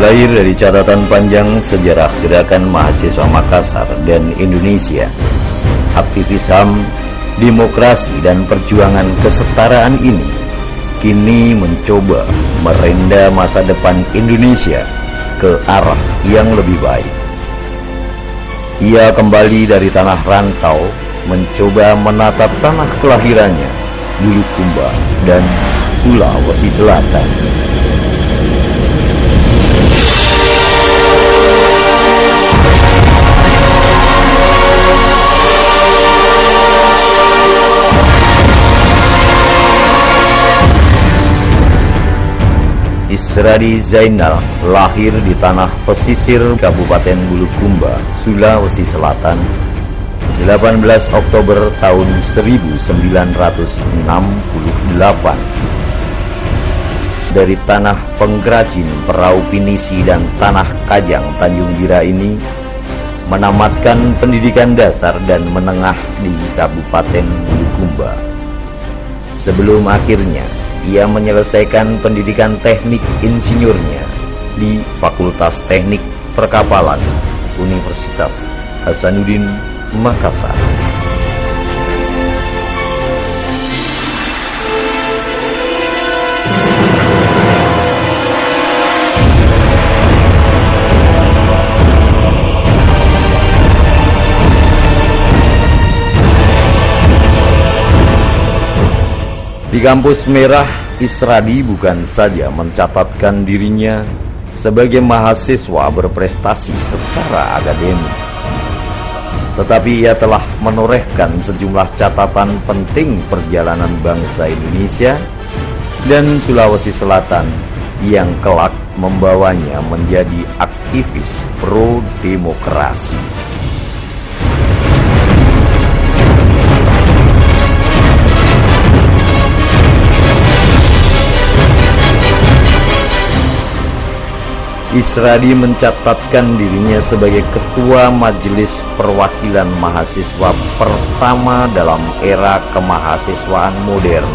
Lahir dari catatan panjang sejarah gerakan mahasiswa Makassar dan Indonesia, aktivis HAM, demokrasi dan perjuangan kesetaraan ini kini mencoba merenda masa depan Indonesia ke arah yang lebih baik. Ia kembali dari tanah rantau, mencoba menatap tanah kelahirannya, Bulukumba dan Sulawesi Selatan. Isradi Zainal lahir di tanah pesisir Kabupaten Bulukumba, Sulawesi Selatan, 18 Oktober tahun 1968. Dari tanah pengrajin perahu pinisi dan tanah kajang Tanjung Bira ini, menamatkan pendidikan dasar dan menengah di Kabupaten Bulukumba. Sebelum akhirnya ia menyelesaikan pendidikan teknik insinyurnya di Fakultas Teknik Perkapalan Universitas Hasanuddin Makassar. Di kampus merah, Isradi bukan saja mencatatkan dirinya sebagai mahasiswa berprestasi secara akademik, tetapi ia telah menorehkan sejumlah catatan penting perjalanan bangsa Indonesia dan Sulawesi Selatan yang kelak membawanya menjadi aktivis pro-demokrasi. Isradi mencatatkan dirinya sebagai Ketua Majelis Perwakilan Mahasiswa pertama dalam era kemahasiswaan modern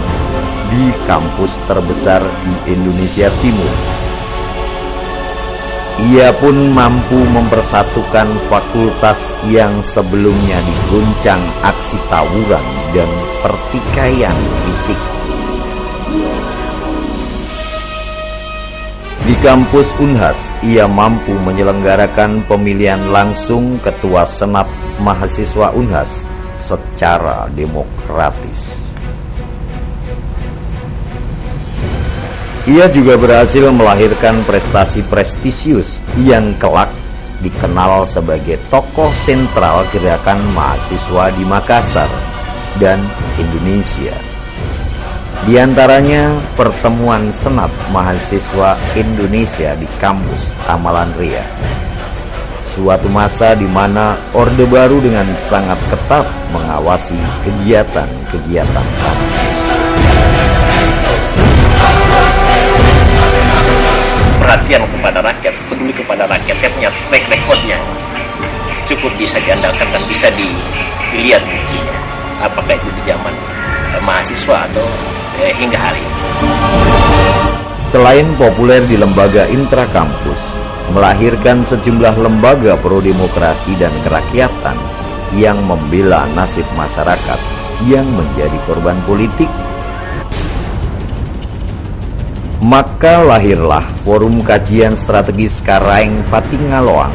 di kampus terbesar di Indonesia Timur. Ia pun mampu mempersatukan fakultas yang sebelumnya diguncang aksi tawuran dan pertikaian fisik. Di kampus Unhas, ia mampu menyelenggarakan pemilihan langsung Ketua Senat Mahasiswa Unhas secara demokratis. Ia juga berhasil melahirkan prestasi prestisius yang kelak dikenal sebagai tokoh sentral gerakan mahasiswa di Makassar dan Indonesia. Di antaranya pertemuan Senat Mahasiswa Indonesia di kampus Tamalan Ria. Suatu masa di mana Orde Baru dengan sangat ketat mengawasi kegiatan-kegiatan kami. Perhatian kepada rakyat, peduli kepada rakyat. Saya punya track recordnya cukup bisa diandalkan dan bisa dilihat buktinya. Apakah itu di zaman mahasiswa atau hingga hari ini. Selain populer di lembaga intrakampus, melahirkan sejumlah lembaga pro-demokrasi dan kerakyatan yang membela nasib masyarakat yang menjadi korban politik. Maka lahirlah Forum Kajian Strategis Karaeng Patingaloang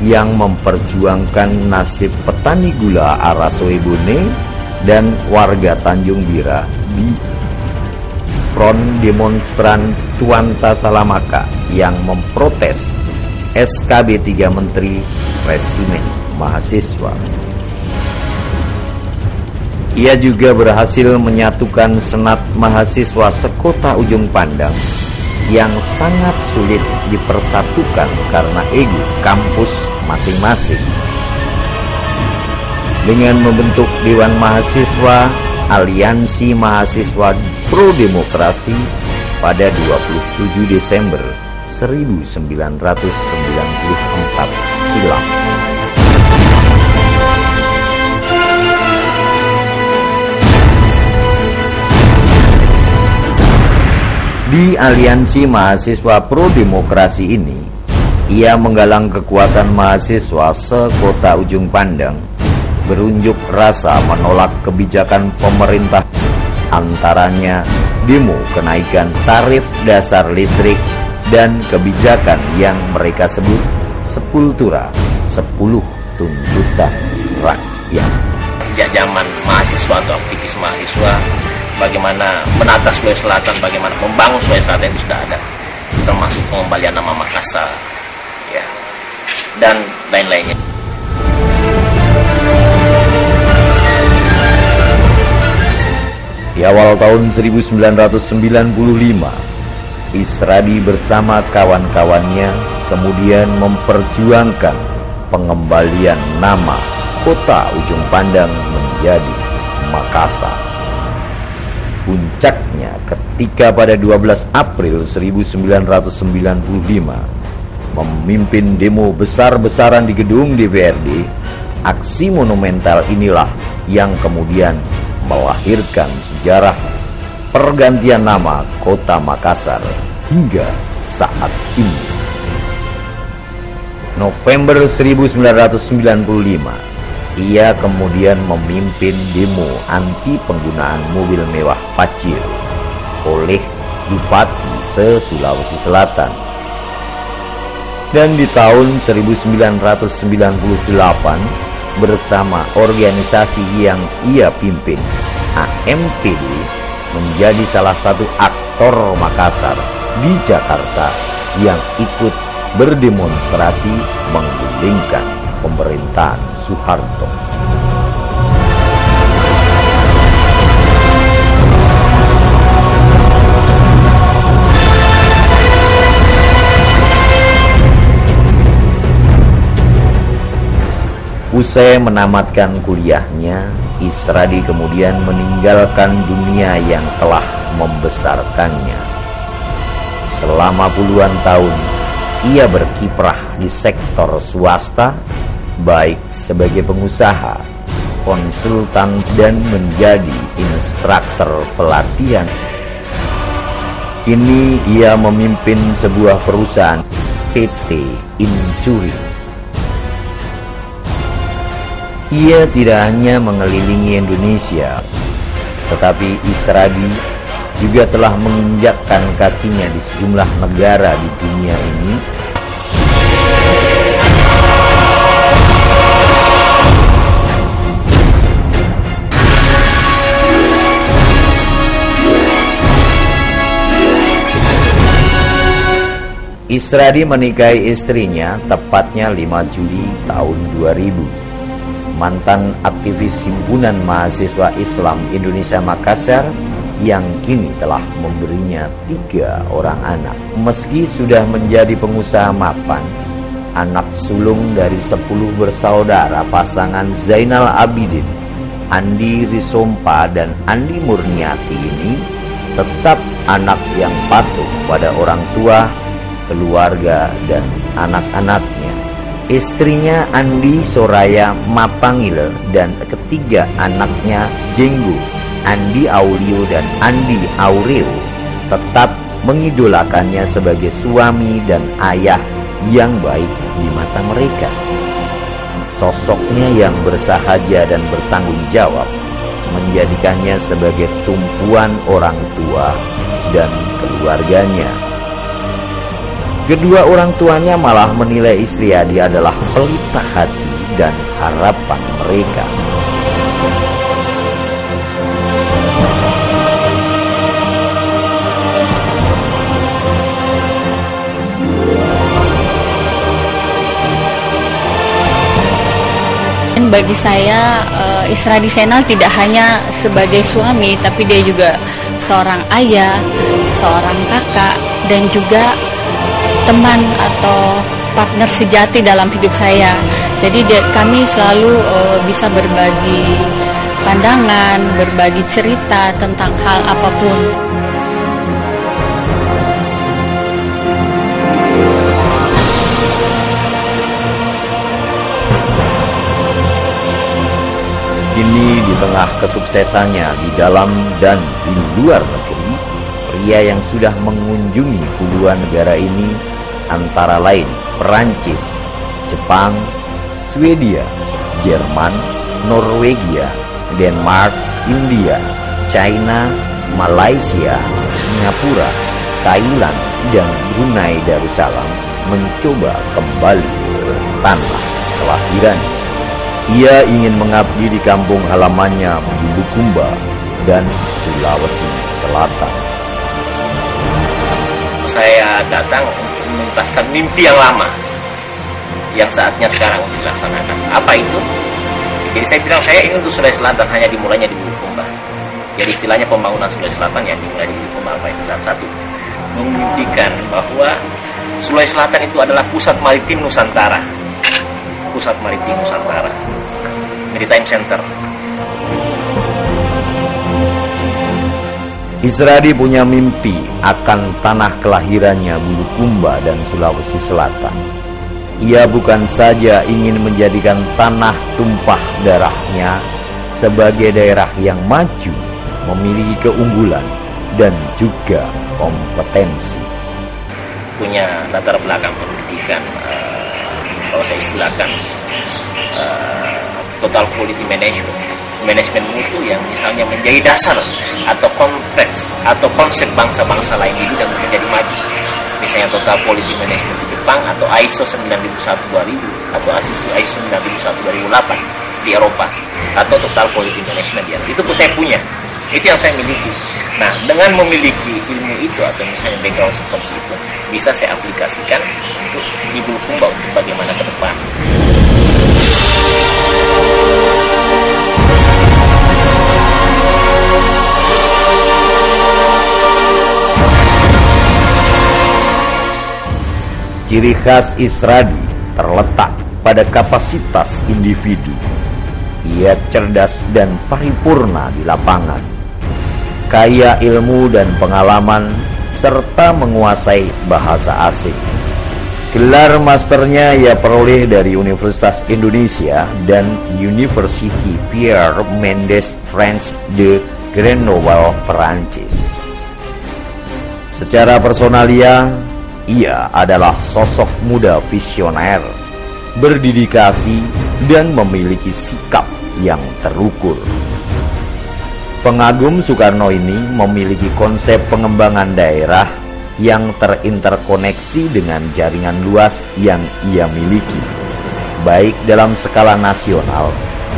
yang memperjuangkan nasib petani gula Arasoebone dan warga Tanjung Bira di Front Demonstran Tuanta Salamaka yang memprotes SKB 3 Menteri Resimen Mahasiswa. Ia juga berhasil menyatukan Senat Mahasiswa sekota Ujung Pandang yang sangat sulit dipersatukan karena ego kampus masing-masing. Dengan membentuk Dewan Mahasiswa Aliansi Mahasiswa Pro-Demokrasi pada 27 Desember 1994 silam. Di Aliansi Mahasiswa Pro-Demokrasi ini, ia menggalang kekuatan mahasiswa sekota Ujung Pandang berunjuk rasa menolak kebijakan pemerintah, antaranya demo kenaikan tarif dasar listrik dan kebijakan yang mereka sebut Sepultura, 10 tuntutan rakyat. Sejak zaman mahasiswa atau aktivis mahasiswa, bagaimana menata Sulawesi Selatan, bagaimana membangun Sulawesi Selatan itu sudah ada, termasuk pengembalian nama Makassar, ya, dan lain-lainnya. Di awal tahun 1995, Isradi bersama kawan-kawannya kemudian memperjuangkan pengembalian nama kota Ujung Pandang menjadi Makassar. Puncaknya ketika pada 12 April 1995 memimpin demo besar-besaran di gedung DPRD, aksi monumental inilah yang kemudian melahirkan sejarah pergantian nama kota Makassar hingga saat ini. November 1995, ia kemudian memimpin demo anti penggunaan mobil mewah Pacir oleh Bupati se-Sulawesi Selatan. Dan di tahun 1998, bersama organisasi yang ia pimpin, AMPD, menjadi salah satu aktor Makassar di Jakarta yang ikut berdemonstrasi menggulingkan pemerintahan Soeharto. Usai menamatkan kuliahnya, Isradi kemudian meninggalkan dunia yang telah membesarkannya. Selama puluhan tahun, ia berkiprah di sektor swasta, baik sebagai pengusaha, konsultan, dan menjadi instruktur pelatihan. Kini ia memimpin sebuah perusahaan PT Insuri. Ia tidak hanya mengelilingi Indonesia, tetapi Isradi juga telah menginjakkan kakinya di sejumlah negara di dunia ini. Isradi menikahi istrinya tepatnya 5 Juli tahun 2000. Mantan aktivis Himpunan Mahasiswa Islam Indonesia Makassar yang kini telah memberinya 3 orang anak. Meski sudah menjadi pengusaha mapan, anak sulung dari 10 bersaudara pasangan Zainal Abidin, Andi Risompa, dan Andi Murniati ini tetap anak yang patuh pada orang tua, keluarga, dan anak-anaknya. Istrinya Andi Soraya Mapangile dan ketiga anaknya Jenggo, Andi Aulio, dan Andi Aureo tetap mengidolakannya sebagai suami dan ayah yang baik di mata mereka. Sosoknya yang bersahaja dan bertanggung jawab menjadikannya sebagai tumpuan orang tua dan keluarganya. Kedua orang tuanya malah menilai Isradi adalah pelita hati dan harapan mereka. Bagi saya, Isradi Senal tidak hanya sebagai suami, tapi dia juga seorang ayah, seorang kakak, dan juga teman atau partner sejati dalam hidup saya. Jadi kami selalu bisa berbagi pandangan, berbagi cerita tentang hal apapun. Kini di tengah kesuksesannya di dalam dan di luar negeri, pria yang sudah mengunjungi puluhan negara ini antara lain Perancis, Jepang, Swedia, Jerman, Norwegia, Denmark, India, China, Malaysia, Singapura, Thailand, dan Brunei Darussalam mencoba kembali ke tanah kelahiran. Ia ingin mengabdi di kampung halamannya Bulukumba dan Sulawesi Selatan. Saya datang untuk menuntaskan mimpi yang lama yang saatnya sekarang dilaksanakan. Apa itu? Jadi saya bilang saya ingin untuk Sulawesi Selatan hanya dimulainya di Bulukumba. Jadi istilahnya pembangunan Sulawesi Selatan yang dimulai di Bulukumba. Apa itu? Satu, memimpikan bahwa Sulawesi Selatan itu adalah pusat maritim Nusantara. Pusat maritim Nusantara, Maritime Center. Isradi punya mimpi akan tanah kelahirannya Bulukumba dan Sulawesi Selatan. Ia bukan saja ingin menjadikan tanah tumpah darahnya sebagai daerah yang maju, memiliki keunggulan dan juga kompetensi. Punya latar belakang pendidikan, kalau saya istilahkan total quality management, manajemen mutu yang misalnya menjadi dasar atau konteks atau konsep bangsa-bangsa lain di dunia menjadi maju. Misalnya total quality management di Jepang atau ISO 9001-2000 atau ISO 9001-2008 di Eropa atau total quality management di Eropa. Itu pun saya punya, itu yang saya miliki. Nah, dengan memiliki ilmu itu atau misalnya background seperti itu, bisa saya aplikasikan untuk di Bulukumba untuk bagaimana ke depan. Ciri khas Isradi terletak pada kapasitas individu. Ia cerdas dan paripurna di lapangan, kaya ilmu dan pengalaman, serta menguasai bahasa asing. Gelar masternya ia peroleh dari Universitas Indonesia dan University Pierre Mendès France de Grenoble, Perancis. Secara personalia, ia adalah sosok muda visioner, berdedikasi, dan memiliki sikap yang terukur. Pengagum Soekarno ini memiliki konsep pengembangan daerah yang terinterkoneksi dengan jaringan luas yang ia miliki, baik dalam skala nasional,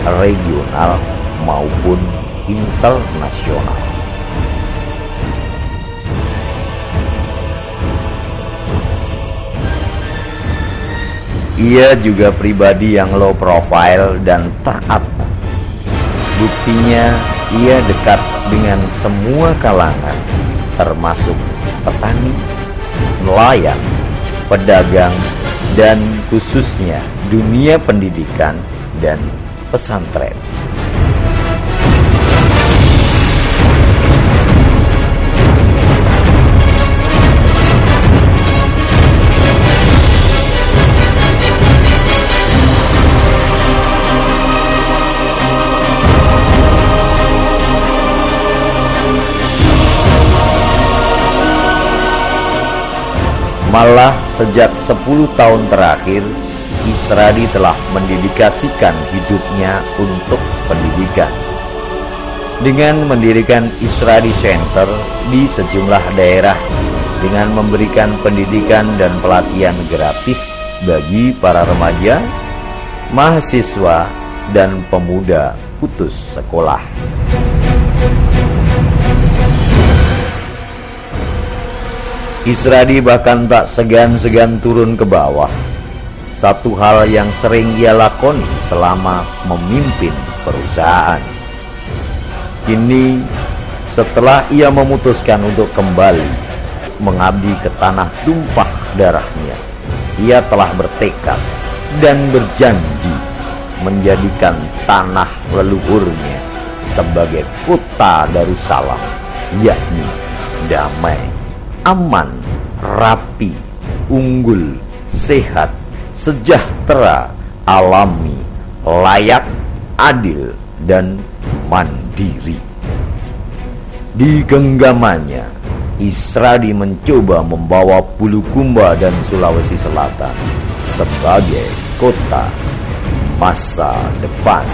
regional, maupun internasional. Ia juga pribadi yang low profile dan taat. Buktinya, ia dekat dengan semua kalangan, termasuk petani, nelayan, pedagang, dan khususnya dunia pendidikan dan pesantren. Malah sejak 10 tahun terakhir, Isradi telah mendedikasikan hidupnya untuk pendidikan. Dengan mendirikan Isradi Center di sejumlah daerah, dengan memberikan pendidikan dan pelatihan gratis bagi para remaja, mahasiswa, dan pemuda putus sekolah. Isradi bahkan tak segan-segan turun ke bawah. Satu hal yang sering ia lakoni selama memimpin perusahaan. Kini, setelah ia memutuskan untuk kembali mengabdi ke tanah tumpah darahnya, ia telah bertekad dan berjanji menjadikan tanah leluhurnya sebagai kota Darussalam, yakni damai, aman, rapi, unggul, sehat, sejahtera, alami, layak, adil, dan mandiri. Di genggamannya, Isradi mencoba membawa Bulukumba dan Sulawesi Selatan sebagai kota masa depan.